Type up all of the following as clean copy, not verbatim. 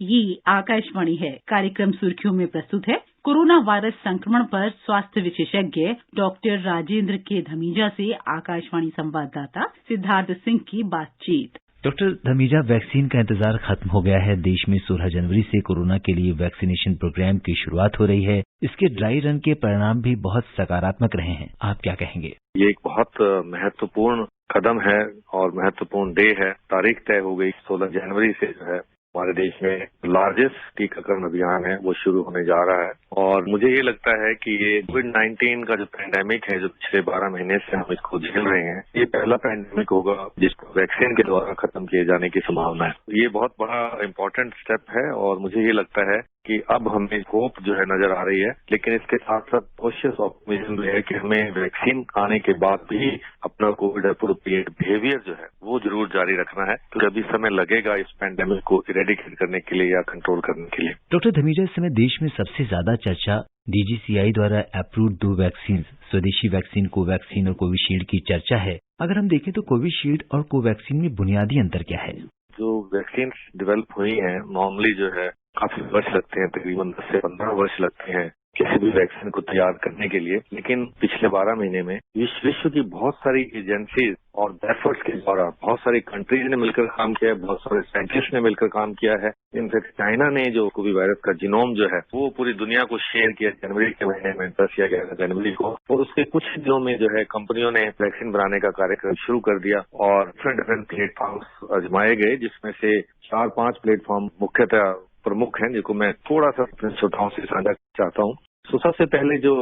ये आकाशवाणी है। कार्यक्रम सुर्खियों में प्रस्तुत है कोरोना वायरस संक्रमण पर स्वास्थ्य विशेषज्ञ डॉक्टर राजेंद्र के धमीजा से आकाशवाणी संवाददाता सिद्धार्थ सिंह की बातचीत। डॉक्टर धमीजा, वैक्सीन का इंतजार खत्म हो गया है। देश में 16 जनवरी से कोरोना के लिए वैक्सीनेशन प्रोग्राम की शुरुआत हो रही है। इसके ड्राई रन के परिणाम भी बहुत सकारात्मक रहे हैं। आप क्या कहेंगे? ये एक बहुत महत्वपूर्ण कदम है और महत्वपूर्ण डे है। तारीख तय हो गई 16 जनवरी से जो है हमारे देश में लार्जेस्ट टीकाकरण अभियान है वो शुरू होने जा रहा है। और मुझे ये लगता है कि ये कोविड-19 का जो पैंडेमिक है, जो पिछले 12 महीने से हम इसको झेल रहे हैं, ये पहला पैंडेमिक होगा जिसको वैक्सीन के द्वारा खत्म किए जाने की संभावना है। ये बहुत बड़ा इम्पोर्टेंट स्टेप है और मुझे ये लगता है कि अब हमें होप जो है नजर आ रही है। लेकिन इसके साथ साथ कॉशियस ऑप्टिमिज्म भी है कि हमें वैक्सीन आने के बाद भी अपना कोविड अप्रोप्रिएट बिहेवियर जो है वो जरूर जारी रखना है, क्योंकि अभी समय लगेगा इस पैंडेमिक को इरेडिकेट करने के लिए या कंट्रोल करने के लिए। डॉक्टर धमीजा, इस समय देश में सबसे ज्यादा चर्चा DGCI द्वारा अप्रूव्ड 2 वैक्सीन, स्वदेशी वैक्सीन कोवैक्सीन और कोविशील्ड की चर्चा है। अगर हम देखें तो कोविशील्ड और कोवैक्सीन में बुनियादी अंतर क्या है? जो वैक्सीन डेवलप हुई है नॉर्मली जो है काफी वर्ष लगते हैं, तकरीबन 10 से 15 वर्ष लगते हैं किसी भी वैक्सीन को तैयार करने के लिए। लेकिन पिछले 12 महीने में विश्व की बहुत सारी एजेंसीज और एफर्ट्स के द्वारा बहुत सारी कंट्रीज ने मिलकर काम किया है, बहुत सारे साइंटिस्ट ने मिलकर काम किया है। इनफैक्ट चाइना ने जो कोविड वायरस का जीनोम जो है वो पूरी दुनिया को शेयर किया जनवरी के महीने में, 10 या 11 जनवरी को। और उसके कुछ दिनों में जो है कंपनियों ने वैक्सीन बनाने का कार्यक्रम शुरू कर दिया और डिफरेंट प्लेटफॉर्म्स आजमाए गए, जिसमें से 4-5 प्लेटफॉर्म मुख्यतः प्रमुख हैं, जिनको मैं थोड़ा सा अपने श्रोताओं से साझा चाहता हूँ। तो सबसे पहले जो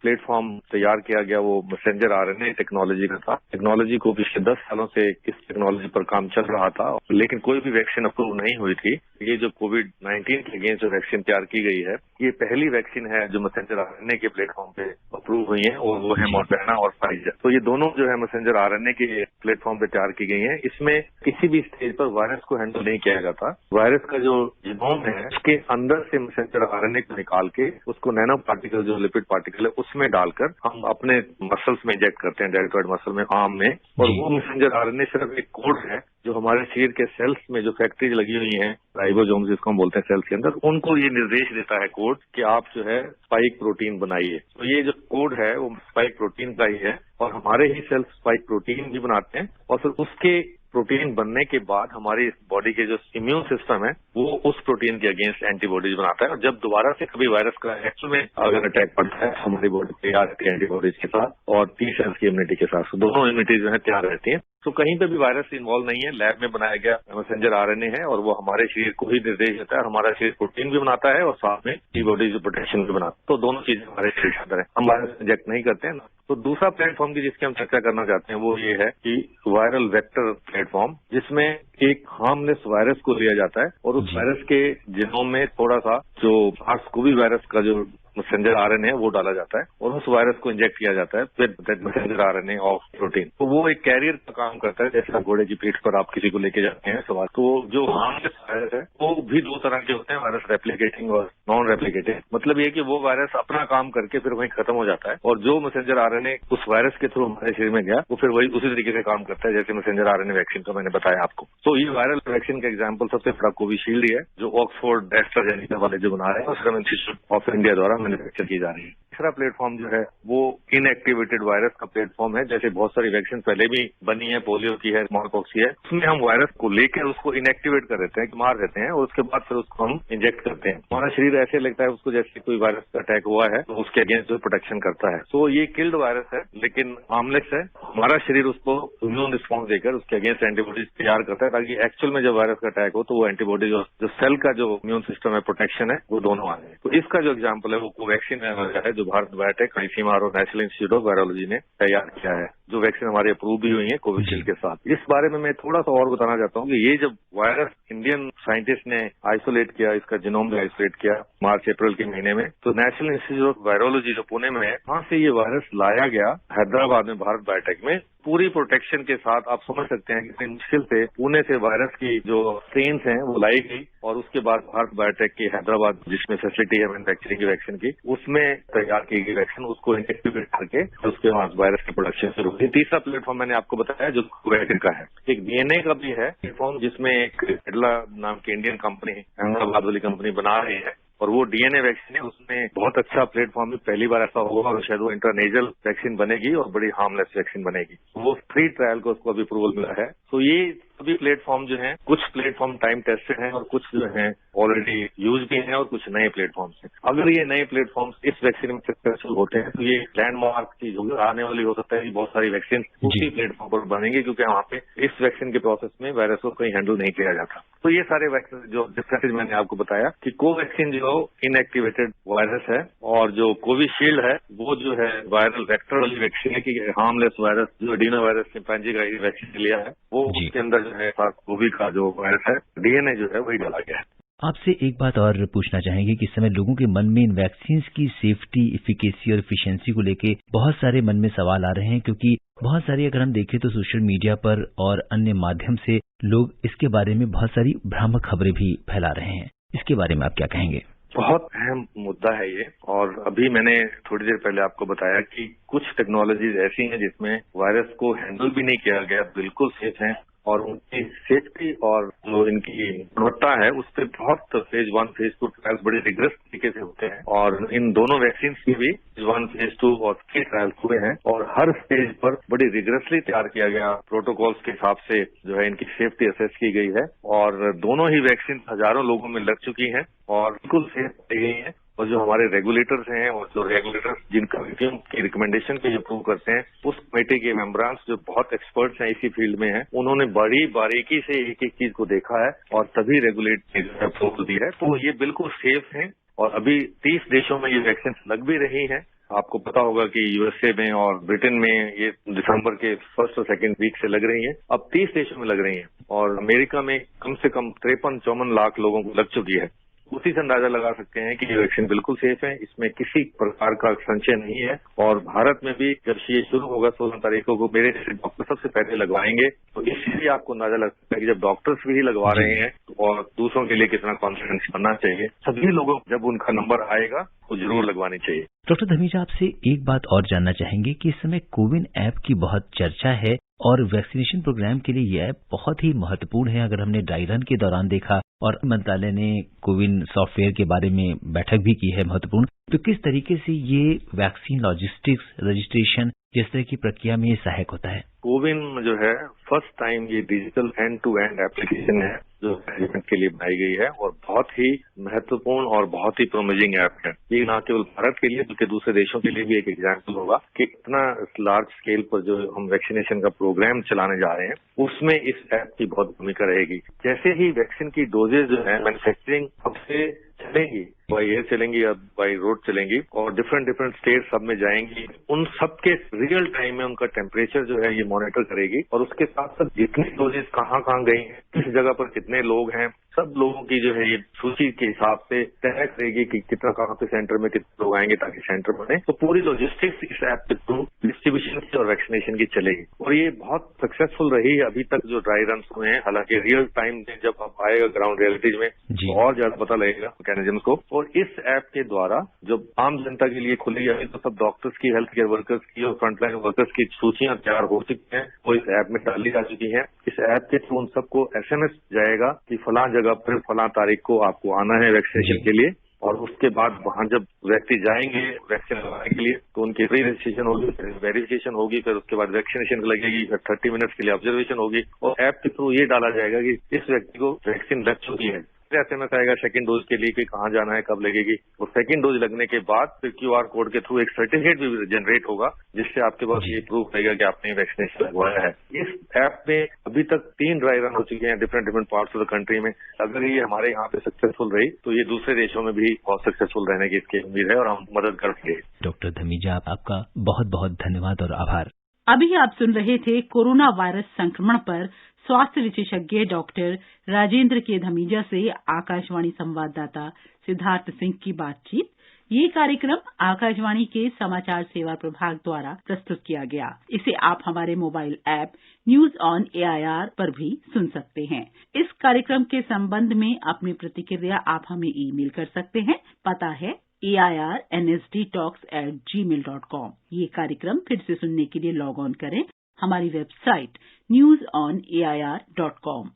प्लेटफॉर्म तैयार किया गया वो मैसेंजर RNA टेक्नोलॉजी का था। टेक्नोलॉजी को पिछले 10 सालों से इस टेक्नोलॉजी पर काम चल रहा था, लेकिन कोई भी वैक्सीन अप्रूव नहीं हुई थी। ये जो कोविड-19 के अगेंस्ट जो वैक्सीन तैयार की गई है, ये पहली वैक्सीन है जो मैसेंजर RNA के प्लेटफॉर्म पे अप्रूव हुई है, और वो है मॉडर्ना और फाइजर। तो ये दोनों जो है मैसेंजर RNA के प्लेटफॉर्म पे तैयार की गई है। इसमें किसी भी स्टेज पर वायरस को हैंडल नहीं किया जाता। वायरस का जो जीनोम है उसके अंदर से मैसेंजर RNA को निकाल के उसको नैनो पार्टिकल, जो लिपिड पार्टिकल है, उसमें डालकर हम अपने मसल्स में इंजेक्ट करते हैं, डेल्टॉइड मसल में, आर्म में। और वो मैसेंजर RNA सिर्फ एक कोड है जो हमारे शरीर के सेल्स में जो फैक्ट्रीज लगी हुई हैं, राइबोसोम जिसको हम बोलते हैं सेल्स के अंदर, उनको ये निर्देश देता है कोड कि आप जो है स्पाइक प्रोटीन बनाइए। तो ये जो कोड है वो स्पाइक प्रोटीन का ही है, और हमारे ही सेल्स स्पाइक प्रोटीन भी बनाते हैं। और फिर उसके प्रोटीन बनने के बाद हमारी बॉडी के जो इम्यून सिस्टम है वो उस प्रोटीन के अगेंस्ट एंटीबॉडीज बनाता है। और जब दोबारा से कभी वायरस का एक्चुअल में अगर अटैक पड़ता है, हमारी बॉडी तैयार रहती है एंटीबॉडीज के साथ और T सेल्स की इम्यूनिटी के साथ। तो दोनों इम्यूनिटी जो है तैयार रहती है। तो कहीं पे भी वायरस इन्वॉल्व नहीं है, लैब में बनाया गया मैसेंजर RNA है और वो हमारे शरीर को ही निर्देश देता है। हमारा शरीर प्रोटीन भी बनाता है और साथ में एंटीबॉडीज प्रोटेक्शन भी बनाता है। तो दोनों चीजें हमारे शरीर के अंदर है, हम वायरस इंजेक्ट नहीं करते हैं। तो दूसरा प्लेटफॉर्म की जिसकी हम चर्चा करना चाहते हैं वो ये है कि वायरल वेक्टर प्लेटफॉर्म, जिसमें एक हार्मलेस वायरस को लिया जाता है और उस वायरस के जीनोम में थोड़ा सा जो SARS-CoV वायरस का जो मैसेंजर RNA है वो डाला जाता है और उस वायरस को इंजेक्ट किया जाता है with that messenger RNA of protein. तो वो एक कैरियर का काम करता है, जैसे घोड़े की पीठ पर आप किसी को लेके जाते हैं सवाल। तो जो हार्मलेस वायरस है वो भी 2 तरह के होते हैं, वायरस रेप्लिकेटिंग और नॉन रेप्लिकेटिंग। मतलब ये कि वो वायरस अपना काम करके फिर वहीं खत्म हो जाता है, और जो मैसेंजर RNA उस वायरस के थ्रू हमारे शरीर में गया वो फिर वही उसी तरीके से काम करता है जैसे मैसेंजर RNA वैक्सीन का मैंने बताया आपको। तो ये वायरल वैक्सीन का एग्जाम्पल सबसे बड़ा कोविशील्ड है, जो ऑक्सफोर्ड एस्ट्राजेनेका वाले जो बना रहे हैं और सीरम इंस्टीट्यूट ऑफ इंडिया द्वारा मैन्युफैक्चर की जा रही है। तीसरा प्लेटफॉर्म जो है वो इनएक्टिवेटेड वायरस का प्लेटफॉर्म है। जैसे बहुत सारी वैक्सीन पहले भी बनी है, पोलियो की है, स्मॉल पॉक्स की है, उसमें हम वायरस को लेकर उसको इनएक्टिवेट कर देते हैं, मार देते हैं, और उसके बाद फिर उसको हम इंजेक्ट करते हैं। हमारा शरीर ऐसे लगता है उसको जैसे कोई वायरस का अटैक हुआ है तो उसके अगेंस्ट जो प्रोटेक्शन करता है। तो ये किल्ड वायरस है लेकिन हार्मलेस है। हमारा शरीर उसको इम्यून रिस्पॉन्स देकर उसके अगेंस्ट एंटीबॉडीज तैयार करता है, ताकि एक्चुअल में जब वायरस का अटैक हो तो वो एंटीबॉडीज और जो सेल का जो इम्यून सिस्टम है, प्रोटेक्शन है, वो दोनों आ जाए। तो इसका जो एग्जाम्पल है वो कोवैक्सीन है, जो भारत बायोटेक, ICMR और नेशनल इंस्टीट्यूट ऑफ वायरोलॉजी ने तैयार किया है, जो वैक्सीन हमारी अप्रूव भी हुई है कोविशील्ड के साथ। इस बारे में मैं थोड़ा सा और बताना चाहता हूँ कि ये जब वायरस इंडियन साइंटिस्ट ने आइसोलेट किया, इसका जीनोम भी आइसोलेट किया मार्च अप्रैल के महीने में, तो नेशनल इंस्टीट्यूट ऑफ वायरोलॉजी जो पुणे में है, वहां से ये वायरस लाया गया हैदराबाद में भारत बायोटेक में पूरी प्रोटेक्शन के साथ। आप समझ सकते हैं कितनी मुश्किल से पुणे से वायरस की जो स्ट्रेन्स हैं वो लाई गई, और उसके बाद भारत बायोटेक की हैदराबाद, जिसमें फैसिलिटी है मैन्युफैक्चरिंग की वैक्सीन की, उसमें तैयार की गई वैक्सीन, उसको इंजेक्टिवेट करके उसके बाद वायरस की प्रोडक्शन शुरू ये तीसरा प्लेटफॉर्म मैंने आपको बताया जो कोवैक्सीन का है। एक डीएनए का भी है प्लेटफॉर्म, जिसमें एक एडला नाम की इंडियन कंपनी, अहमदाबाद वाली कंपनी बना रही है, और वो डीएनए वैक्सीन है, उसमें बहुत अच्छा प्लेटफॉर्म है। पहली बार ऐसा होगा और शायद वो इंटरनेजल वैक्सीन बनेगी और बड़ी हार्मलेस वैक्सीन बनेगी। वो 3 ट्रायल को उसको अभी अप्रूवल मिला है। तो ये सभी प्लेटफॉर्म जो हैं, कुछ प्लेटफॉर्म टाइम टेस्टेड हैं और कुछ जो हैं ऑलरेडी यूज भी हैं और कुछ नए प्लेटफॉर्म्स हैं। अगर ये नए प्लेटफॉर्म्स इस वैक्सीन में सक्सेसफुल होते हैं तो ये लैंडमार्क चीज होगी, आने वाली हो सकता है कि बहुत सारी वैक्सीन उसी प्लेटफॉर्म पर बनेंगी, क्योंकि वहाँ पे इस वैक्सीन के प्रोसेस में वायरस को कहीं हैंडल नहीं किया जाता। तो ये सारे वैक्सीन जो डिफरेंसेज मैंने आपको बताया कि कोवैक्सीन जो इनएक्टिवेटेड वायरस है, और जो कोविशील्ड है वो जो है वायरल वेक्टर वाली वैक्सीन है कि हार्मलेस वायरस जो एडिनो वायरस चिंपैंजी का वैक्सीन लिया है, वो उसके अंदर जो है कोविड का जो वायरस है डीएनए जो है वही डाला गया है। आपसे एक बात और पूछना चाहेंगे कि इस समय लोगों के मन में इन वैक्सीन की सेफ्टी, एफिकेसी और एफिशिएंसी को लेके बहुत सारे मन में सवाल आ रहे हैं, क्योंकि बहुत सारी अगर हम देखें तो सोशल मीडिया पर और अन्य माध्यम से लोग इसके बारे में बहुत सारी भ्रामक खबरें भी फैला रहे हैं। इसके बारे में आप क्या कहेंगे? बहुत अहम मुद्दा है ये, और अभी मैंने थोड़ी देर पहले आपको बताया कि कुछ टेक्नोलॉजीज ऐसी हैं जिसमें वायरस को हैंडल भी नहीं किया गया, बिल्कुल सेफ हैं, और उनकी सेफ्टी और जो इनकी गुणवत्ता है उस पर बहुत फेज 1, फेज 2 ट्रायल्स बड़े रिग्रेस तरीके से होते हैं, और इन दोनों वैक्सीन की भी फेज 1, फेज 2 और 3 ट्रायल्स हुए हैं, और हर स्टेज पर बड़ी रिग्रेसली तैयार किया गया प्रोटोकॉल्स के हिसाब से जो है इनकी सेफ्टी असेस की गई है, और दोनों ही वैक्सीन हजारों लोगों में लग चुकी हैं और बिल्कुल सेफ पाई गई हैं। और जो हमारे रेगुलेटर्स हैं और जो रेगुलेटर्स जिन कमेटियों की रिकमेंडेशन के अप्रूव करते हैं, उस कमेटी के मेंबर्स जो बहुत एक्सपर्ट्स हैं इसी फील्ड में हैं, उन्होंने बड़ी बारीकी से एक एक चीज को देखा है और तभी रेगुलेट अप्रूवल दी है। तो ये बिल्कुल सेफ है, और अभी 30 देशों में ये वैक्सीन लग भी रही हैं। आपको पता होगा कि यूएसए में और ब्रिटेन में ये दिसंबर के 1st और 2nd वीक से लग रही हैं, अब 30 देशों में लग रही हैं, और अमेरिका में कम से कम 53-54 लाख लोगों को लग चुकी है। उसी से अंदाजा लगा सकते हैं कि ये वैक्सीन बिल्कुल सेफ है, इसमें किसी प्रकार का संशय नहीं है। और भारत में भी जब ये शुरू होगा 16 तारीख को मेरे डॉक्टर सबसे पहले लगवाएंगे, तो इसलिए आपको अंदाजा लग सकता है कि जब डॉक्टर्स भी लगवा रहे हैं और दूसरों के लिए कितना कॉन्फिडेंस बनना चाहिए। सभी लोगों जब उनका नंबर आएगा तो जरूर लगवानी चाहिए। डॉक्टर धमीजा, आपसे एक बात और जानना चाहेंगे कि इस समय कोविन ऐप की बहुत चर्चा है और वैक्सीनेशन प्रोग्राम के लिए ये ऐप बहुत ही महत्वपूर्ण है। अगर हमने ड्राई रन के दौरान देखा और मंत्रालय ने कोविन सॉफ्टवेयर के बारे में बैठक भी की है महत्वपूर्ण, तो किस तरीके से ये वैक्सीन लॉजिस्टिक्स, रजिस्ट्रेशन जिस तरह की प्रक्रिया में ये सहायक होता है? कोविन जो है फर्स्ट टाइम ये digital end to end application है जो मैनेजमेंट के लिए बनाई गई है, और बहुत ही महत्वपूर्ण और बहुत ही प्रोमिजिंग ऐप है। ये न केवल भारत के लिए बल्कि दूसरे देशों के लिए भी एक एग्जाम्पल होगा कि इतना लार्ज स्केल पर जो हम वैक्सीनेशन का प्रोग्राम चलाने जा रहे हैं उसमें इस ऐप की बहुत भूमिका रहेगी। जैसे ही वैक्सीन की डोजेज जो है मैन्युफैक्चरिंग अब से चलेंगी, बाई एयर चलेंगी या बाई रोड चलेंगी, और डिफरेंट स्टेट सब में जाएंगी, उन सबके रियल टाइम में उनका टेम्परेचर जो है ये मॉनिटर करेगी, और उसके साथ साथ जितनी डोजेज कहाँ गई हैं, किस जगह पर कितने लोग हैं, सब लोगों की जो है ये सूची के हिसाब से तय करेगी कि कितना कहाँ पे सेंटर में कितने लोग आएंगे ताकि सेंटर बने। तो पूरी लॉजिस्टिक्स इस ऐप के थ्रू डिस्ट्रीब्यूशन की और वैक्सीनेशन की चलेगी, और ये बहुत सक्सेसफुल रही है अभी तक जो ड्राई रन हुए हैं। हालांकि रियल टाइम में जब अब आएगा ग्राउंड रियलिटीज में तो और ज्यादा पता लगेगा मैकेनिज्म को। और इस ऐप के द्वारा जब आम जनता के लिए खुलेगी, अभी तो सब डॉक्टर्स की, हेल्थ केयर वर्कर्स की और फ्रंटलाइन वर्कर्स की सूचियां तैयार हो चुकी हैं, वो इस ऐप में डाली जा चुकी हैं। इस ऐप के थ्रू उन सबको SMS जाएगा कि फलां जगह पर फलां तारीख को आपको आना है वैक्सीनेशन के लिए, और उसके बाद वहां जब व्यक्ति जाएंगे वैक्सीन लगवाने के लिए तो उनकी प्री रजिस्ट्रेशन होगी, फिर वेरिफिकेशन होगी, फिर उसके बाद वैक्सीनेशन लगेगी, फिर 30 मिनट्स के लिए ऑब्जर्वेशन होगी, और ऐप के थ्रू ये डाला जाएगा कि इस व्यक्ति को वैक्सीन लग चुकी है। SMS आएगा सेकंड डोज के लिए कि कहाँ जाना है, कब लगेगी, और सेकंड डोज लगने के बाद फिर QR कोड के थ्रू एक सर्टिफिकेट भी जनरेट होगा जिससे आपके पास ये प्रूफ रहेगा कि आपने वैक्सीनेशन लगवाया है। इस ऐप में अभी तक 3 ड्राई रन हो चुके हैं different parts of the country में। अगर ये हमारे यहाँ पे सक्सेसफुल रही तो ये दूसरे देशों में भी बहुत सक्सेसफुल रहने की इसकी उम्मीद है, और हम मदद करेंगे। डॉक्टर धमीजा, आपका बहुत बहुत धन्यवाद और आभार। अभी आप सुन रहे थे कोरोना वायरस संक्रमण पर स्वास्थ्य विशेषज्ञ डॉक्टर राजेंद्र के धमीजा से आकाशवाणी संवाददाता सिद्धार्थ सिंह की बातचीत। ये कार्यक्रम आकाशवाणी के समाचार सेवा प्रभाग द्वारा प्रस्तुत किया गया। इसे आप हमारे mobile app news on AIR पर भी सुन सकते हैं। इस कार्यक्रम के संबंध में अपनी प्रतिक्रिया आप हमें ईमेल कर सकते हैं। पता है airnsdtalks@gmail.com। ये कार्यक्रम फिर से सुनने के लिए लॉग ऑन करें हमारी वेबसाइट newsonair.com।